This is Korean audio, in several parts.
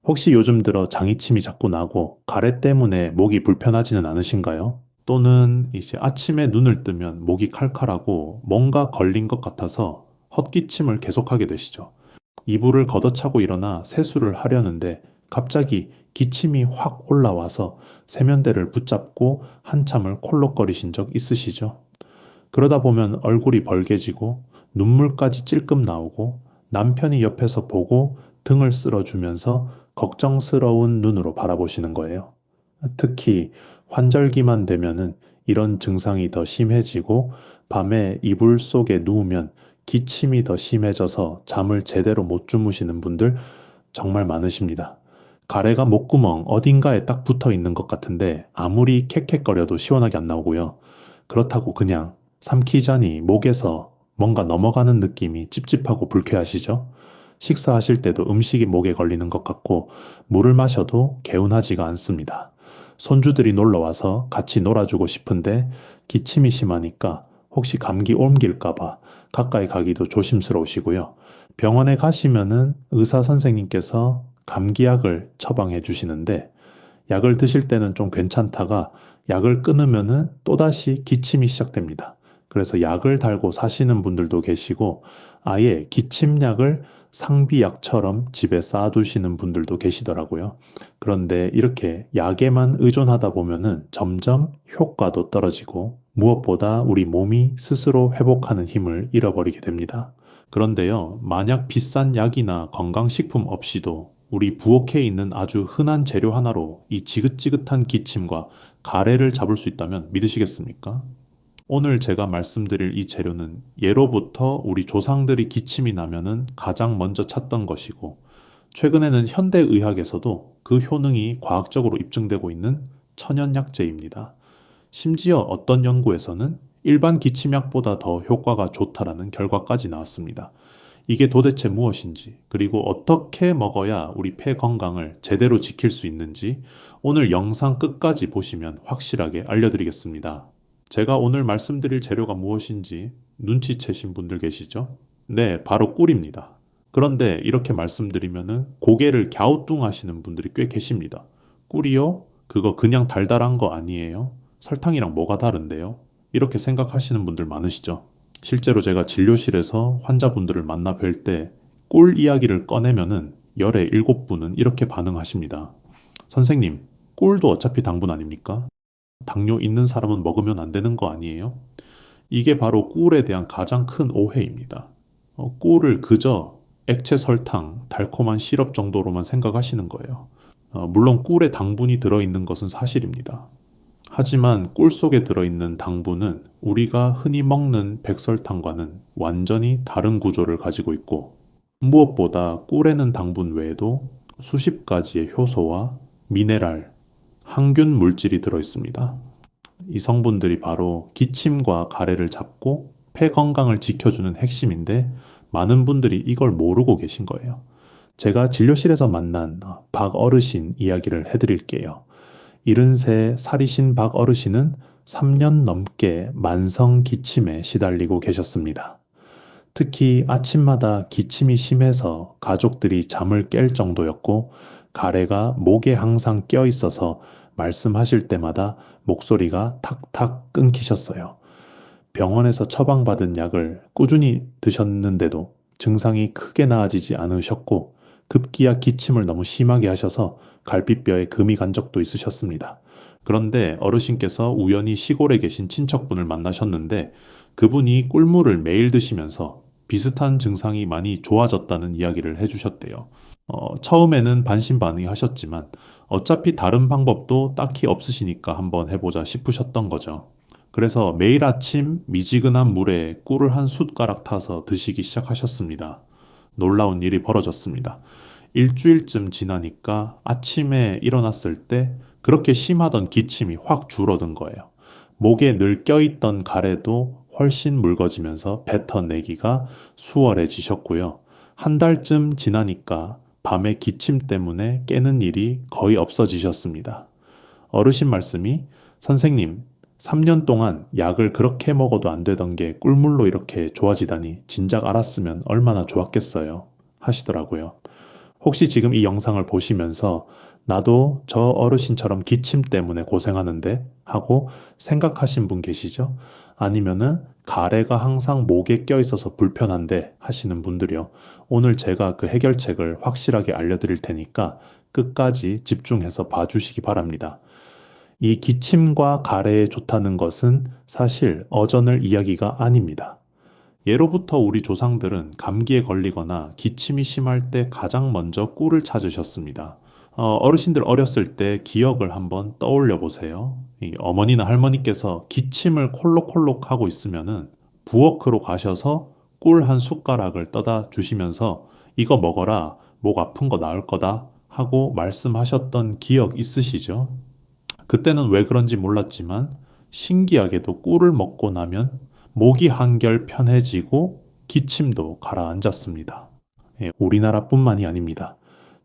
혹시 요즘 들어 장이침이 자꾸 나고 가래 때문에 목이 불편하지는 않으신가요? 또는 이제 아침에 눈을 뜨면 목이 칼칼하고 뭔가 걸린 것 같아서 헛기침을 계속하게 되시죠. 이불을 걷어차고 일어나 세수를 하려는데 갑자기 기침이 확 올라와서 세면대를 붙잡고 한참을 콜록거리신 적 있으시죠? 그러다 보면 얼굴이 벌개지고 눈물까지 찔끔 나오고 남편이 옆에서 보고 등을 쓸어주면서 걱정스러운 눈으로 바라보시는 거예요. 특히 환절기만 되면은 이런 증상이 더 심해지고 밤에 이불 속에 누우면 기침이 더 심해져서 잠을 제대로 못 주무시는 분들 정말 많으십니다. 가래가 목구멍 어딘가에 딱 붙어 있는 것 같은데 아무리 캑캑거려도 시원하게 안 나오고요. 그렇다고 그냥 삼키자니 목에서 뭔가 넘어가는 느낌이 찝찝하고 불쾌하시죠? 식사하실 때도 음식이 목에 걸리는 것 같고 물을 마셔도 개운하지가 않습니다. 손주들이 놀러 와서 같이 놀아주고 싶은데 기침이 심하니까 혹시 감기 옮길까봐 가까이 가기도 조심스러우시고요. 병원에 가시면은 의사 선생님께서 감기약을 처방해 주시는데 약을 드실 때는 좀 괜찮다가 약을 끊으면은 또다시 기침이 시작됩니다. 그래서 약을 달고 사시는 분들도 계시고 아예 기침약을 상비약처럼 집에 쌓아두시는 분들도 계시더라고요. 그런데 이렇게 약에만 의존하다 보면은 점점 효과도 떨어지고 무엇보다 우리 몸이 스스로 회복하는 힘을 잃어버리게 됩니다. 그런데요, 만약 비싼 약이나 건강식품 없이도 우리 부엌에 있는 아주 흔한 재료 하나로 이 지긋지긋한 기침과 가래를 잡을 수 있다면 믿으시겠습니까? 오늘 제가 말씀드릴 이 재료는 예로부터 우리 조상들이 기침이 나면은 가장 먼저 찾던 것이고, 최근에는 현대의학에서도 그 효능이 과학적으로 입증되고 있는 천연약재입니다. 심지어 어떤 연구에서는 일반 기침약보다 더 효과가 좋다라는 결과까지 나왔습니다. 이게 도대체 무엇인지, 그리고 어떻게 먹어야 우리 폐 건강을 제대로 지킬 수 있는지 오늘 영상 끝까지 보시면 확실하게 알려드리겠습니다. 제가 오늘 말씀드릴 재료가 무엇인지 눈치채신 분들 계시죠? 네, 바로 꿀입니다. 그런데 이렇게 말씀드리면은 고개를 갸우뚱하시는 분들이 꽤 계십니다. 꿀이요? 그거 그냥 달달한 거 아니에요? 설탕이랑 뭐가 다른데요? 이렇게 생각하시는 분들 많으시죠? 실제로 제가 진료실에서 환자분들을 만나 뵐 때 꿀 이야기를 꺼내면은 열의 7분은 이렇게 반응하십니다. 선생님, 꿀도 어차피 당분 아닙니까? 당뇨 있는 사람은 먹으면 안 되는 거 아니에요? 이게 바로 꿀에 대한 가장 큰 오해입니다. 꿀을 그저 액체 설탕, 달콤한 시럽 정도로만 생각하시는 거예요. 물론 꿀에 당분이 들어있는 것은 사실입니다. 하지만 꿀 속에 들어있는 당분은 우리가 흔히 먹는 백설탕과는 완전히 다른 구조를 가지고 있고, 무엇보다 꿀에는 당분 외에도 수십 가지의 효소와 미네랄, 항균 물질이 들어있습니다. 이 성분들이 바로 기침과 가래를 잡고 폐 건강을 지켜주는 핵심인데 많은 분들이 이걸 모르고 계신 거예요. 제가 진료실에서 만난 박 어르신 이야기를 해드릴게요. 73살이신 박 어르신은 3년 넘게 만성 기침에 시달리고 계셨습니다. 특히 아침마다 기침이 심해서 가족들이 잠을 깰 정도였고 가래가 목에 항상 껴 있어서 말씀하실 때마다 목소리가 탁탁 끊기셨어요. 병원에서 처방받은 약을 꾸준히 드셨는데도 증상이 크게 나아지지 않으셨고 급기야 기침을 너무 심하게 하셔서 갈비뼈에 금이 간 적도 있으셨습니다. 그런데 어르신께서 우연히 시골에 계신 친척분을 만나셨는데 그분이 꿀물을 매일 드시면서 비슷한 증상이 많이 좋아졌다는 이야기를 해주셨대요. 처음에는 반신반의 하셨지만 어차피 다른 방법도 딱히 없으시니까 한번 해보자 싶으셨던 거죠. 그래서 매일 아침 미지근한 물에 꿀을 한 숟가락 타서 드시기 시작하셨습니다. 놀라운 일이 벌어졌습니다. 일주일쯤 지나니까 아침에 일어났을 때 그렇게 심하던 기침이 확 줄어든 거예요. 목에 늘 껴있던 가래도 훨씬 묽어지면서 뱉어내기가 수월해지셨고요. 한 달쯤 지나니까 밤에 기침 때문에 깨는 일이 거의 없어지셨습니다. 어르신 말씀이 선생님, 3년 동안 약을 그렇게 먹어도 안 되던 게 꿀물로 이렇게 좋아지다니 진작 알았으면 얼마나 좋았겠어요. 하시더라고요. 혹시 지금 이 영상을 보시면서 나도 저 어르신처럼 기침 때문에 고생하는데 하고 생각하신 분 계시죠? 아니면은 가래가 항상 목에 껴있어서 불편한데 하시는 분들이요. 오늘 제가 그 해결책을 확실하게 알려드릴 테니까 끝까지 집중해서 봐주시기 바랍니다. 이 기침과 가래에 좋다는 것은 사실 어전을 이야기가 아닙니다. 예로부터 우리 조상들은 감기에 걸리거나 기침이 심할 때 가장 먼저 꿀을 찾으셨습니다. 어르신들 어렸을 때 기억을 한번 떠올려 보세요. 이 어머니나 할머니께서 기침을 콜록콜록 하고 있으면은 부엌으로 가셔서 꿀 한 숟가락을 떠다 주시면서 이거 먹어라, 목 아픈 거 나을 거다 하고 말씀하셨던 기억 있으시죠? 그때는 왜 그런지 몰랐지만 신기하게도 꿀을 먹고 나면 목이 한결 편해지고 기침도 가라앉았습니다. 예, 우리나라뿐만이 아닙니다.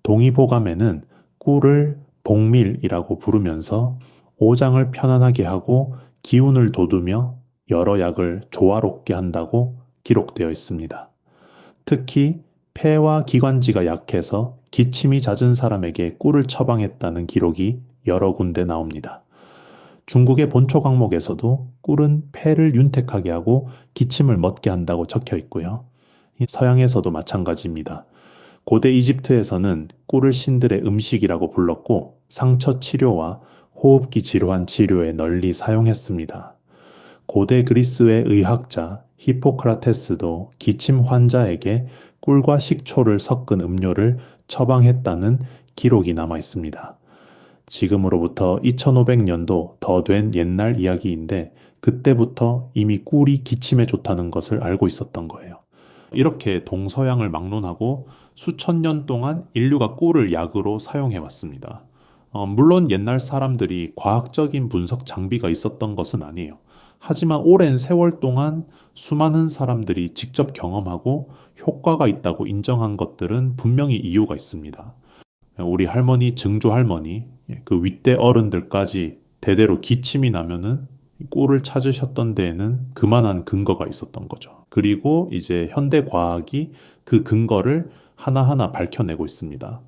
동의보감에는 꿀을 복밀이라고 부르면서 오장을 편안하게 하고 기운을 돋우며 여러 약을 조화롭게 한다고 기록되어 있습니다. 특히 폐와 기관지가 약해서 기침이 잦은 사람에게 꿀을 처방했다는 기록이 여러 군데 나옵니다. 중국의 본초 강목에서도 꿀은 폐를 윤택하게 하고 기침을 멎게 한다고 적혀 있고요. 서양에서도 마찬가지입니다. 고대 이집트에서는 꿀을 신들의 음식이라고 불렀고 상처 치료와 호흡기 질환 치료에 널리 사용했습니다. 고대 그리스의 의학자 히포크라테스도 기침 환자에게 꿀과 식초를 섞은 음료를 처방했다는 기록이 남아 있습니다. 지금으로부터 2500년도 더 된 옛날 이야기인데 그때부터 이미 꿀이 기침에 좋다는 것을 알고 있었던 거예요. 이렇게 동서양을 막론하고 수천 년 동안 인류가 꿀을 약으로 사용해 왔습니다. 물론 옛날 사람들이 과학적인 분석 장비가 있었던 것은 아니에요. 하지만 오랜 세월 동안 수많은 사람들이 직접 경험하고 효과가 있다고 인정한 것들은 분명히 이유가 있습니다. 우리 할머니, 증조 할머니, 그 윗대 어른들까지 대대로 기침이 나면은 꿀을 찾으셨던 데에는 그만한 근거가 있었던 거죠. 그리고 이제 현대 과학이 그 근거를 하나하나 밝혀내고 있습니다.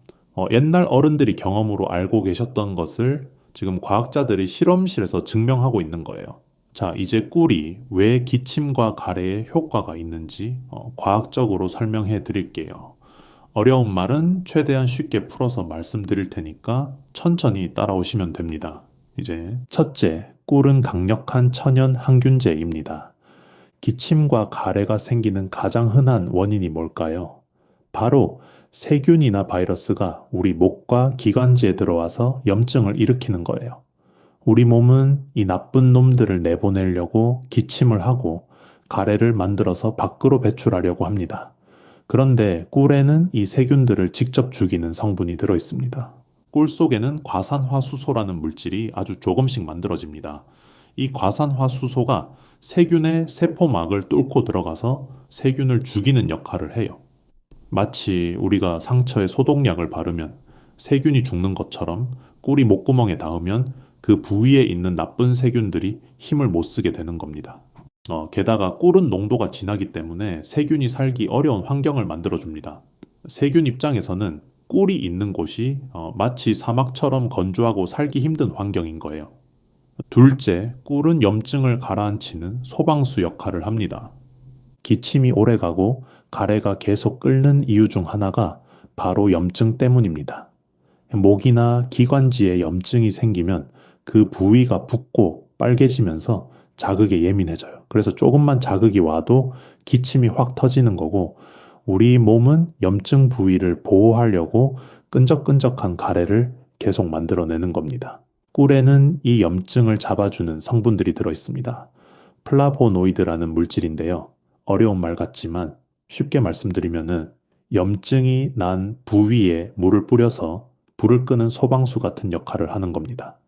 옛날 어른들이 경험으로 알고 계셨던 것을 지금 과학자들이 실험실에서 증명하고 있는 거예요. 자, 이제 꿀이 왜 기침과 가래에 효과가 있는지 과학적으로 설명해 드릴게요. 어려운 말은 최대한 쉽게 풀어서 말씀드릴 테니까 천천히 따라오시면 됩니다. 이제 첫째, 꿀은 강력한 천연 항균제입니다. 기침과 가래가 생기는 가장 흔한 원인이 뭘까요? 바로 세균이나 바이러스가 우리 목과 기관지에 들어와서 염증을 일으키는 거예요. 우리 몸은 이 나쁜 놈들을 내보내려고 기침을 하고 가래를 만들어서 밖으로 배출하려고 합니다. 그런데 꿀에는 이 세균들을 직접 죽이는 성분이 들어 있습니다. 꿀 속에는 과산화수소라는 물질이 아주 조금씩 만들어집니다. 이 과산화수소가 세균의 세포막을 뚫고 들어가서 세균을 죽이는 역할을 해요. 마치 우리가 상처에 소독약을 바르면 세균이 죽는 것처럼 꿀이 목구멍에 닿으면 그 부위에 있는 나쁜 세균들이 힘을 못 쓰게 되는 겁니다. 게다가 꿀은 농도가 진하기 때문에 세균이 살기 어려운 환경을 만들어줍니다. 세균 입장에서는 꿀이 있는 곳이 마치 사막처럼 건조하고 살기 힘든 환경인 거예요. 둘째, 꿀은 염증을 가라앉히는 소방수 역할을 합니다. 기침이 오래가고 가래가 계속 끓는 이유 중 하나가 바로 염증 때문입니다. 목이나 기관지에 염증이 생기면 그 부위가 붓고 빨개지면서 자극에 예민해져요. 그래서 조금만 자극이 와도 기침이 확 터지는 거고 우리 몸은 염증 부위를 보호하려고 끈적끈적한 가래를 계속 만들어내는 겁니다. 꿀에는 이 염증을 잡아주는 성분들이 들어있습니다. 플라보노이드라는 물질인데요. 어려운 말 같지만 쉽게 말씀드리면은 염증이 난 부위에 물을 뿌려서 불을 끄는 소방수 같은 역할을 하는 겁니다.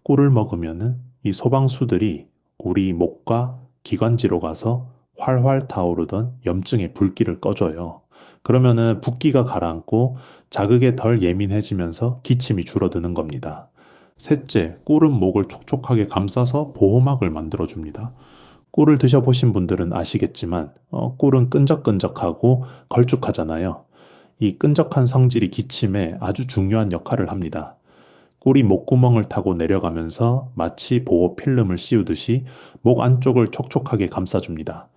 꿀을 먹으면은 이 소방수들이 우리 목과 기관지로 가서 활활 타오르던 염증의 불길을 꺼줘요. 그러면은 붓기가 가라앉고 자극에 덜 예민해지면서 기침이 줄어드는 겁니다. 셋째, 꿀은 목을 촉촉하게 감싸서 보호막을 만들어줍니다. 꿀을 드셔보신 분들은 아시겠지만 꿀은 끈적끈적하고 걸쭉하잖아요. 이 끈적한 성질이 기침에 아주 중요한 역할을 합니다. 꿀이 목구멍을 타고 내려가면서 마치 보호 필름을 씌우듯이 목 안쪽을 촉촉하게 감싸줍니다.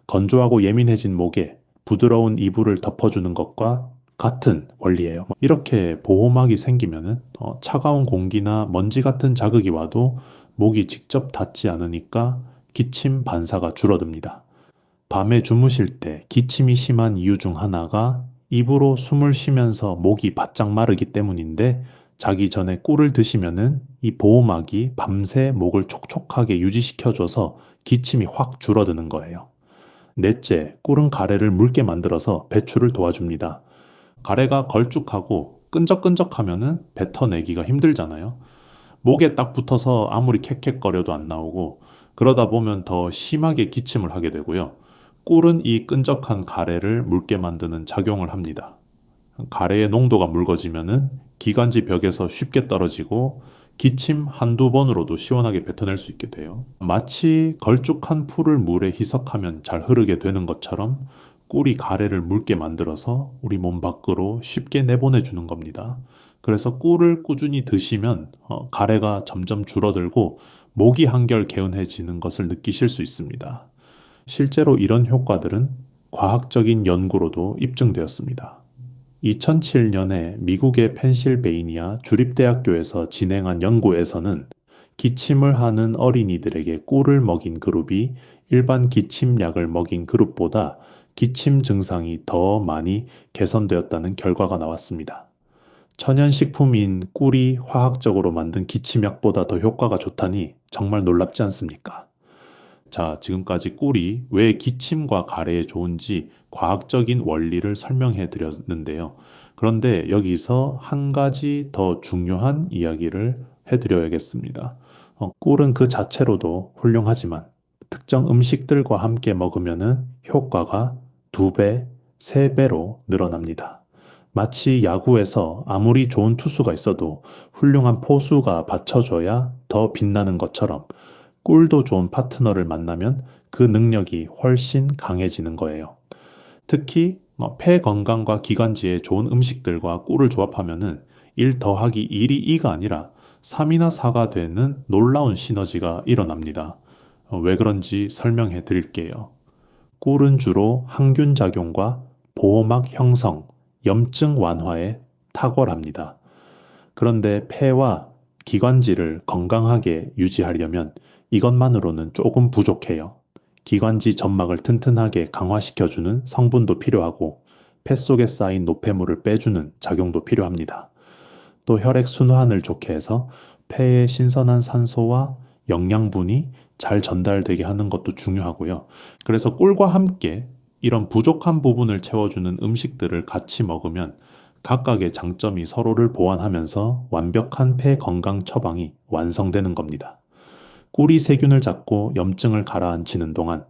건조하고 예민해진 목에 부드러운 이불을 덮어주는 것과 같은 원리예요. 이렇게 보호막이 생기면은 차가운 공기나 먼지 같은 자극이 와도 목이 직접 닿지 않으니까 기침 반사가 줄어듭니다. 밤에 주무실 때 기침이 심한 이유 중 하나가 입으로 숨을 쉬면서 목이 바짝 마르기 때문인데 자기 전에 꿀을 드시면은 이 보호막이 밤새 목을 촉촉하게 유지시켜줘서 기침이 확 줄어드는 거예요. 넷째, 꿀은 가래를 묽게 만들어서 배출을 도와줍니다. 가래가 걸쭉하고 끈적끈적하면은 뱉어내기가 힘들잖아요. 목에 딱 붙어서 아무리 캑캑거려도 안 나오고 그러다 보면 더 심하게 기침을 하게 되고요. 꿀은 이 끈적한 가래를 묽게 만드는 작용을 합니다. 가래의 농도가 묽어지면은 기관지 벽에서 쉽게 떨어지고 기침 한두 번으로도 시원하게 뱉어낼 수 있게 돼요. 마치 걸쭉한 풀을 물에 희석하면 잘 흐르게 되는 것처럼 꿀이 가래를 묽게 만들어서 우리 몸 밖으로 쉽게 내보내주는 겁니다. 그래서 꿀을 꾸준히 드시면 가래가 점점 줄어들고 목이 한결 개운해지는 것을 느끼실 수 있습니다. 실제로 이런 효과들은 과학적인 연구로도 입증되었습니다. 2007년에 미국의 펜실베이니아 주립대학교에서 진행한 연구에서는 기침을 하는 어린이들에게 꿀을 먹인 그룹이 일반 기침약을 먹인 그룹보다 기침 증상이 더 많이 개선되었다는 결과가 나왔습니다. 천연식품인 꿀이 화학적으로 만든 기침약보다 더 효과가 좋다니 정말 놀랍지 않습니까? 자, 지금까지 꿀이 왜 기침과 가래에 좋은지 과학적인 원리를 설명해 드렸는데요. 그런데 여기서 한 가지 더 중요한 이야기를 해드려야겠습니다. 꿀은 그 자체로도 훌륭하지만 특정 음식들과 함께 먹으면 효과가 2배, 3배로 늘어납니다. 마치 야구에서 아무리 좋은 투수가 있어도 훌륭한 포수가 받쳐줘야 더 빛나는 것처럼 꿀도 좋은 파트너를 만나면 그 능력이 훨씬 강해지는 거예요. 특히 폐 건강과 기관지에 좋은 음식들과 꿀을 조합하면은 1 더하기 1이 2가 아니라 3이나 4가 되는 놀라운 시너지가 일어납니다. 왜 그런지 설명해 드릴게요. 꿀은 주로 항균 작용과 보호막 형성, 염증 완화에 탁월합니다. 그런데 폐와 기관지를 건강하게 유지하려면 이것만으로는 조금 부족해요. 기관지 점막을 튼튼하게 강화시켜주는 성분도 필요하고 폐 속에 쌓인 노폐물을 빼주는 작용도 필요합니다. 또 혈액 순환을 좋게 해서 폐에 신선한 산소와 영양분이 잘 전달되게 하는 것도 중요하고요. 그래서 꿀과 함께 이런 부족한 부분을 채워주는 음식들을 같이 먹으면 각각의 장점이 서로를 보완하면서 완벽한 폐 건강 처방이 완성되는 겁니다. 꿀이 세균을 잡고 염증을 가라앉히는 동안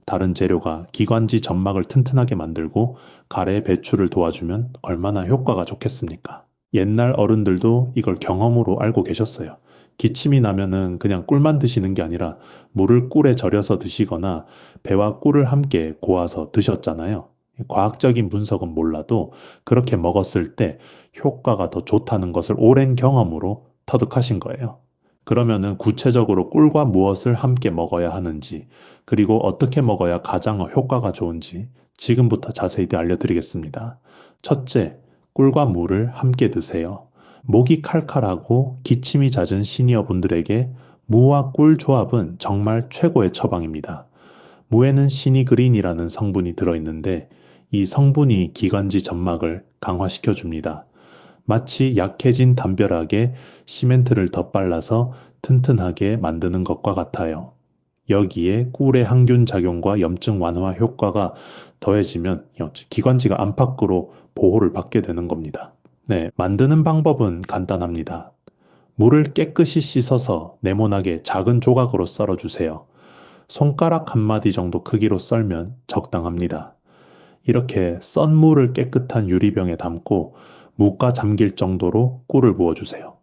다른 재료가 기관지 점막을 튼튼하게 만들고 가래 배출을 도와주면 얼마나 효과가 좋겠습니까? 옛날 어른들도 이걸 경험으로 알고 계셨어요. 기침이 나면은 그냥 꿀만 드시는 게 아니라 물을 꿀에 절여서 드시거나 배와 꿀을 함께 고아서 드셨잖아요. 과학적인 분석은 몰라도 그렇게 먹었을 때 효과가 더 좋다는 것을 오랜 경험으로 터득하신 거예요. 그러면은 구체적으로 꿀과 무엇을 함께 먹어야 하는지, 그리고 어떻게 먹어야 가장 효과가 좋은지 지금부터 자세히 알려드리겠습니다. 첫째, 꿀과 물을 함께 드세요. 목이 칼칼하고 기침이 잦은 시니어분들에게 무와 꿀 조합은 정말 최고의 처방입니다. 무에는 시니그린이라는 성분이 들어있는데 이 성분이 기관지 점막을 강화시켜 줍니다. 마치 약해진 담벼락에 시멘트를 덧발라서 튼튼하게 만드는 것과 같아요. 여기에 꿀의 항균 작용과 염증 완화 효과가 더해지면 기관지가 안팎으로 보호를 받게 되는 겁니다. 네, 만드는 방법은 간단합니다. 물을 깨끗이 씻어서 네모나게 작은 조각으로 썰어주세요. 손가락 한 마디 정도 크기로 썰면 적당합니다. 이렇게 썬 물을 깨끗한 유리병에 담고 무가 잠길 정도로 꿀을 부어주세요.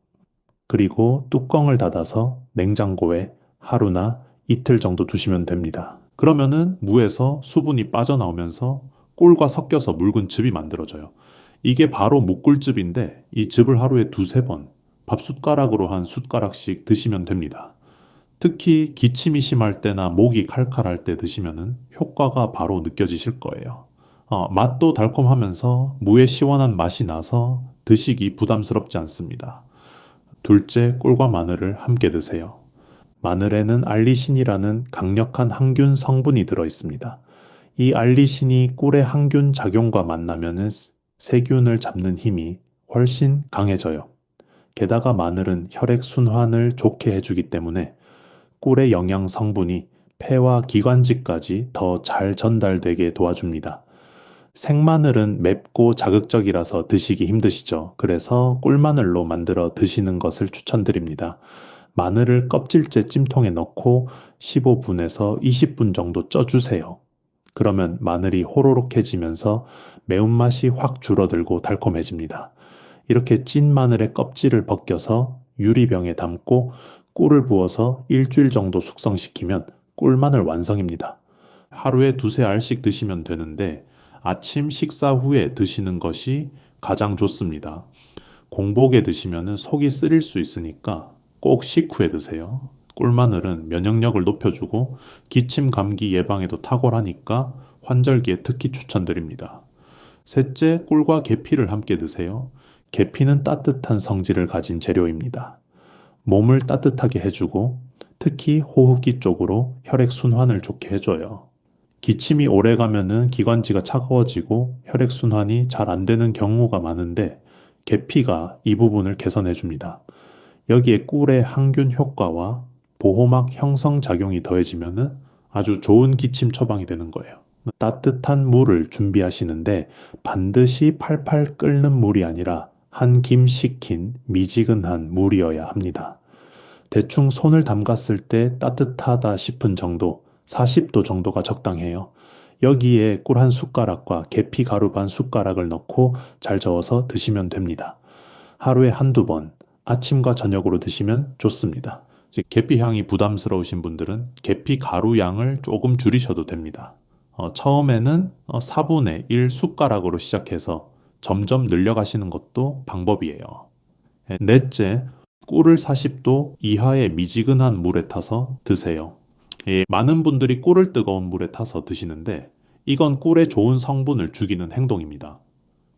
그리고 뚜껑을 닫아서 냉장고에 하루나 이틀 정도 두시면 됩니다. 그러면은 무에서 수분이 빠져나오면서 꿀과 섞여서 묽은 즙이 만들어져요. 이게 바로 묵꿀즙인데 이 즙을 하루에 두세 번 밥숟가락으로 한 숟가락씩 드시면 됩니다. 특히 기침이 심할 때나 목이 칼칼할 때 드시면은 효과가 바로 느껴지실 거예요. 맛도 달콤하면서 무의 시원한 맛이 나서 드시기 부담스럽지 않습니다. 둘째, 꿀과 마늘을 함께 드세요. 마늘에는 알리신이라는 강력한 항균 성분이 들어 있습니다. 이 알리신이 꿀의 항균 작용과 만나면은 세균을 잡는 힘이 훨씬 강해져요. 게다가 마늘은 혈액 순환을 좋게 해주기 때문에 꿀의 영양 성분이 폐와 기관지까지 더 잘 전달되게 도와줍니다. 생마늘은 맵고 자극적이라서 드시기 힘드시죠. 그래서 꿀마늘로 만들어 드시는 것을 추천드립니다. 마늘을 껍질째 찜통에 넣고 15분에서 20분 정도 쪄주세요. 그러면 마늘이 호로록해지면서 매운맛이 확 줄어들고 달콤해집니다. 이렇게 찐 마늘의 껍질을 벗겨서 유리병에 담고 꿀을 부어서 일주일 정도 숙성시키면 꿀마늘 완성입니다. 하루에 두세 알씩 드시면 되는데 아침 식사 후에 드시는 것이 가장 좋습니다. 공복에 드시면 속이 쓰릴 수 있으니까 꼭 식후에 드세요. 꿀마늘은 면역력을 높여주고 기침 감기 예방에도 탁월하니까 환절기에 특히 추천드립니다. 셋째, 꿀과 계피를 함께 드세요. 계피는 따뜻한 성질을 가진 재료입니다. 몸을 따뜻하게 해주고 특히 호흡기 쪽으로 혈액 순환을 좋게 해줘요. 기침이 오래 가면은 기관지가 차가워지고 혈액 순환이 잘 안 되는 경우가 많은데 계피가 이 부분을 개선해 줍니다. 여기에 꿀의 항균 효과와 보호막 형성 작용이 더해지면은 아주 좋은 기침 처방이 되는 거예요. 따뜻한 물을 준비하시는데 반드시 팔팔 끓는 물이 아니라 한 김 식힌 미지근한 물이어야 합니다. 대충 손을 담갔을 때 따뜻하다 싶은 정도, 40도 정도가 적당해요. 여기에 꿀 한 숟가락과 계피 가루 반 숟가락을 넣고 잘 저어서 드시면 됩니다. 하루에 한두 번, 아침과 저녁으로 드시면 좋습니다. 계피 향이 부담스러우신 분들은 계피 가루 양을 조금 줄이셔도 됩니다. 처음에는 4분의 1 숟가락으로 시작해서 점점 늘려가시는 것도 방법이에요. 넷째, 꿀을 40도 이하의 미지근한 물에 타서 드세요. 많은 분들이 꿀을 뜨거운 물에 타서 드시는데 이건 꿀의 좋은 성분을 죽이는 행동입니다.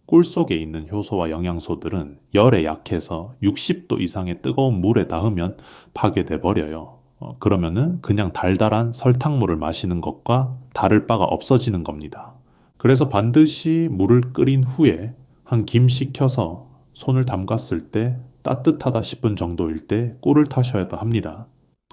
꿀 속에 있는 효소와 영양소들은 열에 약해서 60도 이상의 뜨거운 물에 닿으면 파괴돼 버려요. 그러면은 그냥 달달한 설탕물을 마시는 것과 다를 바가 없어지는 겁니다. 그래서 반드시 물을 끓인 후에 한 김 식혀서 손을 담갔을 때 따뜻하다 싶은 정도일 때 꿀을 타셔야 합니다.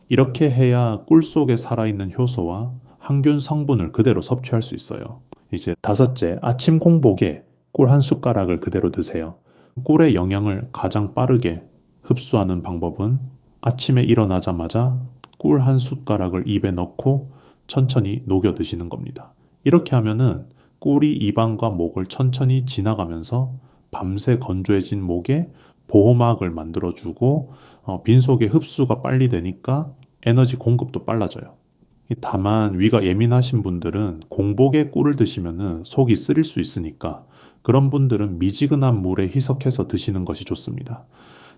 이렇게 해야 꿀 속에 살아있는 효소와 항균 성분을 그대로 섭취할 수 있어요. 이제 다섯째, 아침 공복에 꿀 한 숟가락을 그대로 드세요. 꿀의 영양을 가장 빠르게 흡수하는 방법은 아침에 일어나자마자 꿀 한 숟가락을 입에 넣고 천천히 녹여 드시는 겁니다. 이렇게 하면은 꿀이 입안과 목을 천천히 지나가면서 밤새 건조해진 목에 보호막을 만들어주고 빈속에 흡수가 빨리 되니까 에너지 공급도 빨라져요. 다만 위가 예민하신 분들은 공복에 꿀을 드시면 속이 쓰릴 수 있으니까 그런 분들은 미지근한 물에 희석해서 드시는 것이 좋습니다.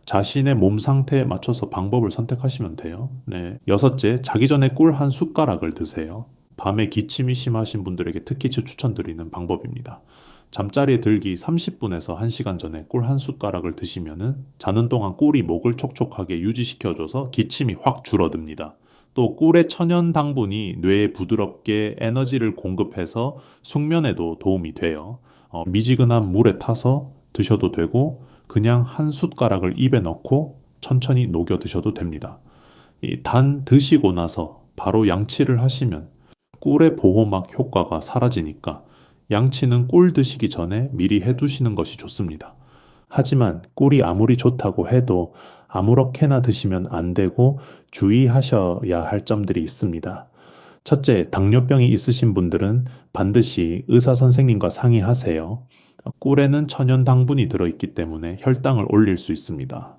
자신의 몸 상태에 맞춰서 방법을 선택하시면 돼요. 네. 여섯째, 자기 전에 꿀 한 숟가락을 드세요. 밤에 기침이 심하신 분들에게 특히 추천드리는 방법입니다. 잠자리에 들기 30분에서 1시간 전에 꿀 한 숟가락을 드시면은 자는 동안 꿀이 목을 촉촉하게 유지시켜줘서 기침이 확 줄어듭니다. 또 꿀의 천연 당분이 뇌에 부드럽게 에너지를 공급해서 숙면에도 도움이 돼요. 미지근한 물에 타서 드셔도 되고 그냥 한 숟가락을 입에 넣고 천천히 녹여 드셔도 됩니다. 단 드시고 나서 바로 양치를 하시면 꿀의 보호막 효과가 사라지니까 양치는 꿀 드시기 전에 미리 해두시는 것이 좋습니다. 하지만 꿀이 아무리 좋다고 해도 아무렇게나 드시면 안 되고 주의하셔야 할 점들이 있습니다. 첫째, 당뇨병이 있으신 분들은 반드시 의사 선생님과 상의하세요. 꿀에는 천연 당분이 들어있기 때문에 혈당을 올릴 수 있습니다.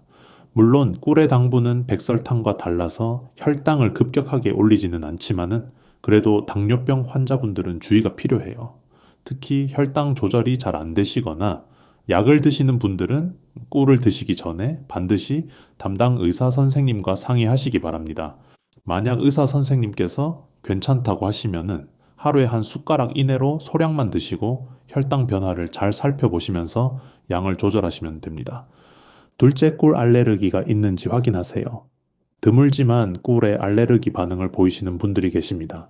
물론 꿀의 당분은 백설탕과 달라서 혈당을 급격하게 올리지는 않지만은 그래도 당뇨병 환자분들은 주의가 필요해요. 특히 혈당 조절이 잘 안 되시거나 약을 드시는 분들은 꿀을 드시기 전에 반드시 담당 의사 선생님과 상의하시기 바랍니다. 만약 의사 선생님께서 괜찮다고 하시면은 하루에 한 숟가락 이내로 소량만 드시고 혈당 변화를 잘 살펴보시면서 양을 조절하시면 됩니다. 둘째, 꿀 알레르기가 있는지 확인하세요. 드물지만 꿀에 알레르기 반응을 보이시는 분들이 계십니다.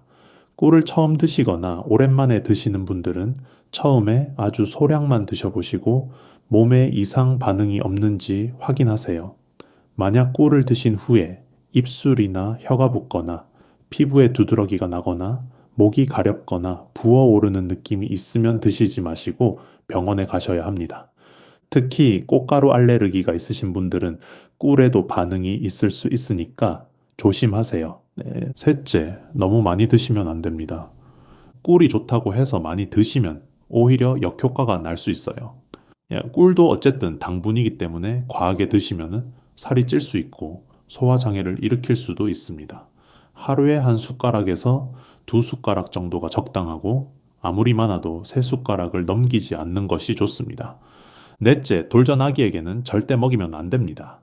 꿀을 처음 드시거나 오랜만에 드시는 분들은 처음에 아주 소량만 드셔보시고 몸에 이상 반응이 없는지 확인하세요. 만약 꿀을 드신 후에 입술이나 혀가 붓거나 피부에 두드러기가 나거나 목이 가렵거나 부어오르는 느낌이 있으면 드시지 마시고 병원에 가셔야 합니다. 특히 꽃가루 알레르기가 있으신 분들은 꿀에도 반응이 있을 수 있으니까 조심하세요. 네. 셋째, 너무 많이 드시면 안 됩니다. 꿀이 좋다고 해서 많이 드시면 오히려 역효과가 날 수 있어요. 꿀도 어쨌든 당분이기 때문에 과하게 드시면 살이 찔 수 있고 소화장애를 일으킬 수도 있습니다. 하루에 한 숟가락에서 두 숟가락 정도가 적당하고 아무리 많아도 세 숟가락을 넘기지 않는 것이 좋습니다. 넷째, 돌전 아기에게는 절대 먹이면 안 됩니다.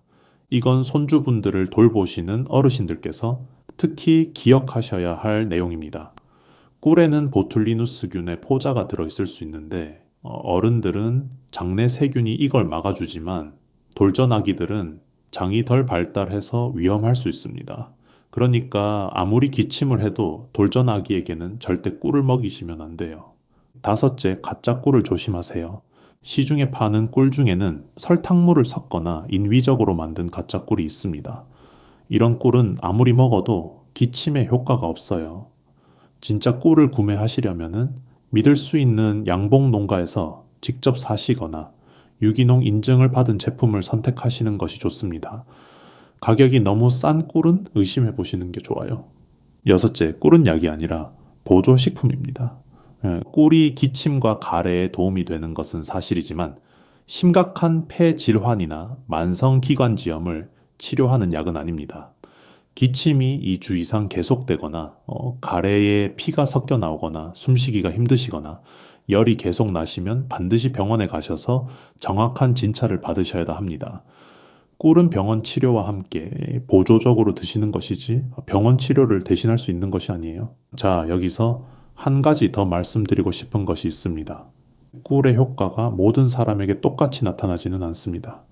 이건 손주분들을 돌보시는 어르신들께서 특히 기억하셔야 할 내용입니다. 꿀에는 보툴리누스균의 포자가 들어있을 수 있는데 어른들은 장내 세균이 이걸 막아주지만 돌전 아기들은 장이 덜 발달해서 위험할 수 있습니다. 그러니까 아무리 기침을 해도 돌전 아기에게는 절대 꿀을 먹이시면 안 돼요. 다섯째, 가짜 꿀을 조심하세요. 시중에 파는 꿀 중에는 설탕물을 섞거나 인위적으로 만든 가짜 꿀이 있습니다. 이런 꿀은 아무리 먹어도 기침에 효과가 없어요. 진짜 꿀을 구매하시려면은 믿을 수 있는 양봉 농가에서 직접 사시거나 유기농 인증을 받은 제품을 선택하시는 것이 좋습니다. 가격이 너무 싼 꿀은 의심해 보시는 게 좋아요. 여섯째, 꿀은 약이 아니라 보조식품입니다. 꿀이 기침과 가래에 도움이 되는 것은 사실이지만 심각한 폐 질환이나 만성기관지염을 치료하는 약은 아닙니다. 기침이 2주 이상 계속되거나 가래에 피가 섞여 나오거나 숨쉬기가 힘드시거나 열이 계속 나시면 반드시 병원에 가셔서 정확한 진찰을 받으셔야 합니다. 꿀은 병원 치료와 함께 보조적으로 드시는 것이지 병원 치료를 대신할 수 있는 것이 아니에요. 자, 여기서 한 가지 더 말씀드리고 싶은 것이 있습니다. 꿀의 효과가 모든 사람에게 똑같이 나타나지는 않습니다.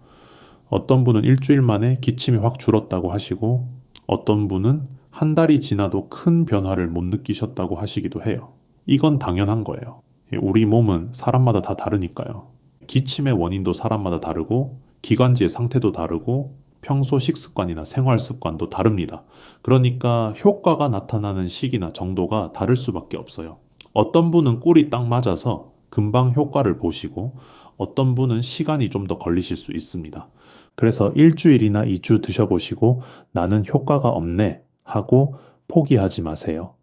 어떤 분은 일주일 만에 기침이 확 줄었다고 하시고 어떤 분은 한 달이 지나도 큰 변화를 못 느끼셨다고 하시기도 해요. 이건 당연한 거예요. 우리 몸은 사람마다 다 다르니까요. 기침의 원인도 사람마다 다르고 기관지의 상태도 다르고 평소 식습관이나 생활 습관도 다릅니다. 그러니까 효과가 나타나는 시기나 정도가 다를 수밖에 없어요. 어떤 분은 꿀이 딱 맞아서 금방 효과를 보시고 어떤 분은 시간이 좀 더 걸리실 수 있습니다. 그래서 일주일이나 2주 드셔보시고 나는 효과가 없네 하고 포기하지 마세요.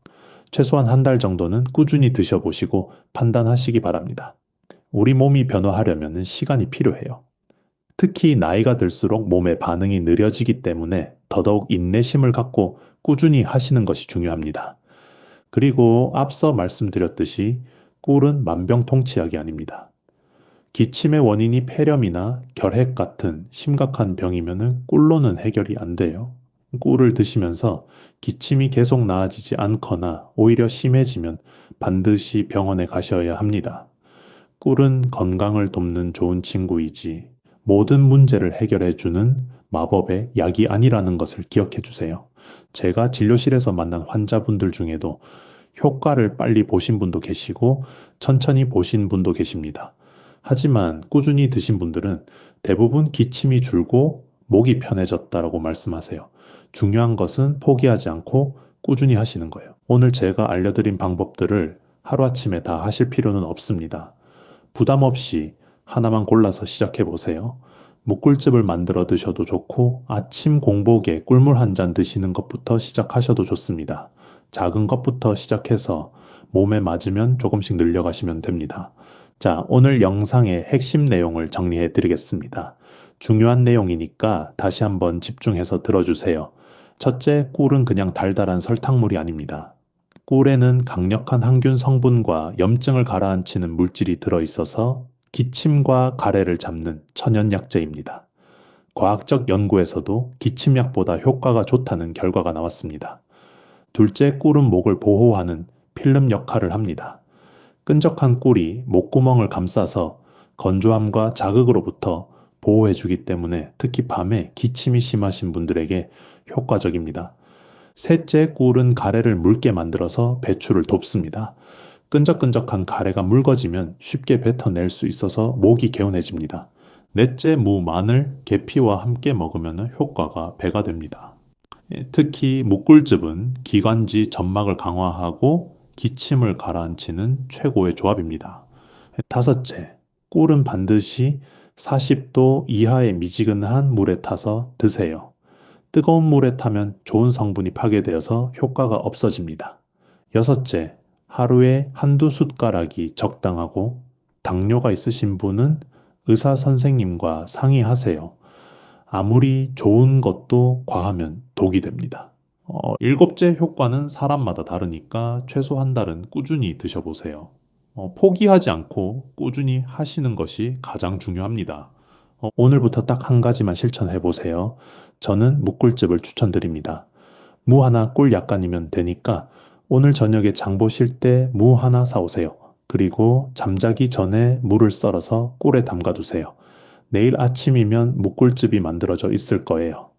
최소한 한 달 정도는 꾸준히 드셔보시고 판단하시기 바랍니다. 우리 몸이 변화하려면 시간이 필요해요. 특히 나이가 들수록 몸의 반응이 느려지기 때문에 더더욱 인내심을 갖고 꾸준히 하시는 것이 중요합니다. 그리고 앞서 말씀드렸듯이 꿀은 만병통치약이 아닙니다. 기침의 원인이 폐렴이나 결핵 같은 심각한 병이면 꿀로는 해결이 안 돼요. 꿀을 드시면서 기침이 계속 나아지지 않거나 오히려 심해지면 반드시 병원에 가셔야 합니다. 꿀은 건강을 돕는 좋은 친구이지 모든 문제를 해결해주는 마법의 약이 아니라는 것을 기억해 주세요. 제가 진료실에서 만난 환자분들 중에도 효과를 빨리 보신 분도 계시고 천천히 보신 분도 계십니다. 하지만 꾸준히 드신 분들은 대부분 기침이 줄고 목이 편해졌다라고 말씀하세요. 중요한 것은 포기하지 않고 꾸준히 하시는 거예요. 오늘 제가 알려드린 방법들을 하루아침에 다 하실 필요는 없습니다. 부담 없이 하나만 골라서 시작해 보세요. 묵꿀즙을 만들어 드셔도 좋고 아침 공복에 꿀물 한 잔 드시는 것부터 시작하셔도 좋습니다. 작은 것부터 시작해서 몸에 맞으면 조금씩 늘려가시면 됩니다. 자, 오늘 영상의 핵심 내용을 정리해 드리겠습니다. 중요한 내용이니까 다시 한번 집중해서 들어주세요. 첫째, 꿀은 그냥 달달한 설탕물이 아닙니다. 꿀에는 강력한 항균 성분과 염증을 가라앉히는 물질이 들어있어서 기침과 가래를 잡는 천연약제입니다. 과학적 연구에서도 기침약보다 효과가 좋다는 결과가 나왔습니다. 둘째, 꿀은 목을 보호하는 필름 역할을 합니다. 끈적한 꿀이 목구멍을 감싸서 건조함과 자극으로부터 보호해주기 때문에 특히 밤에 기침이 심하신 분들에게 효과적입니다. 셋째, 꿀은 가래를 묽게 만들어서 배출을 돕습니다. 끈적끈적한 가래가 묽어지면 쉽게 뱉어낼 수 있어서 목이 개운해집니다. 넷째, 무, 마늘, 계피와 함께 먹으면 효과가 배가 됩니다. 특히 묵꿀즙은 기관지 점막을 강화하고 기침을 가라앉히는 최고의 조합입니다. 다섯째, 꿀은 반드시 40도 이하의 미지근한 물에 타서 드세요. 뜨거운 물에 타면 좋은 성분이 파괴되어서 효과가 없어집니다. 여섯째, 하루에 한두 숟가락이 적당하고 당뇨가 있으신 분은 의사 선생님과 상의하세요. 아무리 좋은 것도 과하면 독이 됩니다. 일곱째, 효과는 사람마다 다르니까 최소 한 달은 꾸준히 드셔보세요. 포기하지 않고 꾸준히 하시는 것이 가장 중요합니다. 오늘부터 딱 한 가지만 실천해 보세요. 저는 묵꿀즙을 추천드립니다. 무 하나 꿀 약간이면 되니까 오늘 저녁에 장 보실 때 무 하나 사오세요. 그리고 잠자기 전에 물을 썰어서 꿀에 담가 두세요. 내일 아침이면 묵꿀즙이 만들어져 있을 거예요.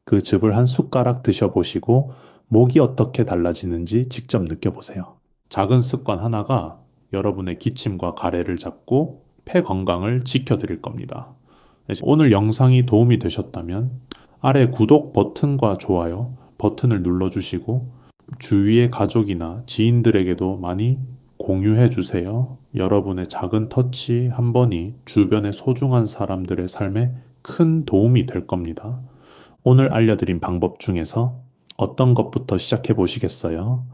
그 즙을 한 숟가락 드셔보시고 목이 어떻게 달라지는지 직접 느껴보세요. 작은 습관 하나가 여러분의 기침과 가래를 잡고 폐 건강을 지켜드릴 겁니다. 오늘 영상이 도움이 되셨다면 아래 구독 버튼과 좋아요 버튼을 눌러주시고 주위의 가족이나 지인들에게도 많이 공유해 주세요. 여러분의 작은 터치 한 번이 주변의 소중한 사람들의 삶에 큰 도움이 될 겁니다. 오늘 알려드린 방법 중에서 어떤 것부터 시작해 보시겠어요?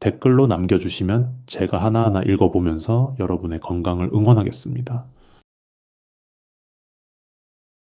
댓글로 남겨주시면 제가 하나하나 읽어보면서 여러분의 건강을 응원하겠습니다.